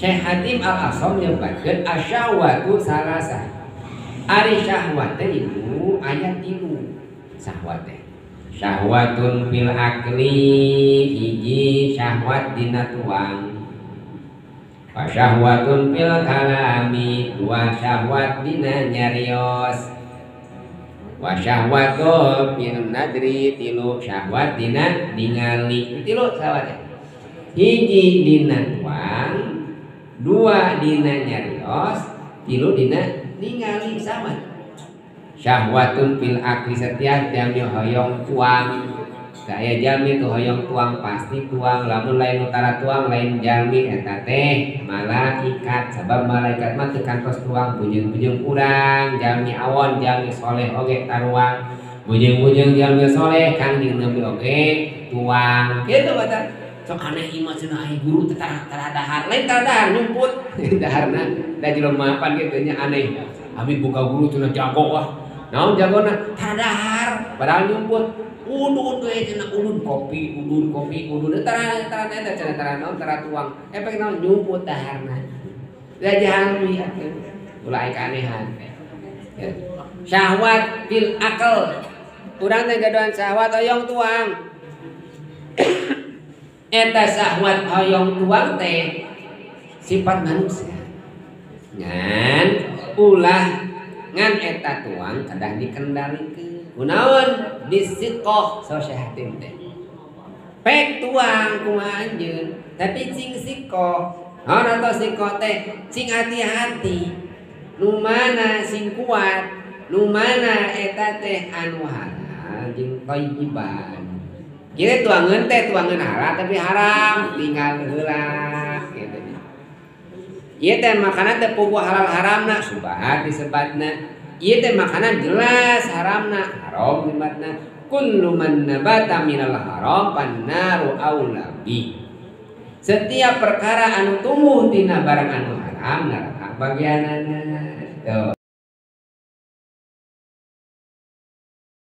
Syekh Hatim Al-Asam nyebatkeun asyahwatu salasa. Ari syahwat teh itu aya 3 syahwat teh. Syahwatun fil akli hiji syahwat dina tuang. Wa syahwatun fil kalami 2 syahwat dina nyarios. Wa syahwatu fil nadri 3 syahwat dina ningali. 3 syahwat teh. Hiji dina tuang, 2 dina nyarios, 3 dina ningali sama. Syahwatun fil akli setiap jami hoyong tuang. Saya jami tu hoyong tuang pasti tuang, lamun lain utara tuang lain jami eta teh malaikat. Sabab malaikat mah teu kantos tuang, bujeng-bujeng urang, jami awon, jami soleh oge taruang. Bujeng-bujeng jami soleh kang jeung nabi oge tuang. Kitu baca. Sok aneh imah cenah ai guru teh tara dahar, lain tara dahar nyumput. Daharna da jelemapan kitu nya aneh. Abi buka guru cenah jago wah. Naon jagona? Tara dahar, padahal nyumput. Udun we cenah udun kopi, tara eta cenah tara naon tara tuang. Efek naon nyumput daharna. Da jahami atuh. Ulah keanehan. Syahwat fil akal. Urang teh gaduhan syahwat hoyong tuang. Eta syahwat hoyong tuang teh sifat manusia. Ngan ulah ngan eta tuang kadang dikendalikeun. Kunaon bisiqoh sosiatin teh. Pek tuang kumaha anjeun, tapi cing sikoh. Naon atuh sikoh teh? Cing hati-hati. Nu mana sing kuat, nu mana eta teh anu halal jeung thayyiban. Kira tuangan teh tuangan halal tapi haram tinggal heula gitu. Ieu teh makanan teh puguh halal haramna subhat disebatna. Ieu teh makanan jelas haramna haram disebatna. Kullu man nabata minal haram pannaru aula bi. Setiap perkara anu tumbuh tina barang anu haram neraka bagianana. Tuh.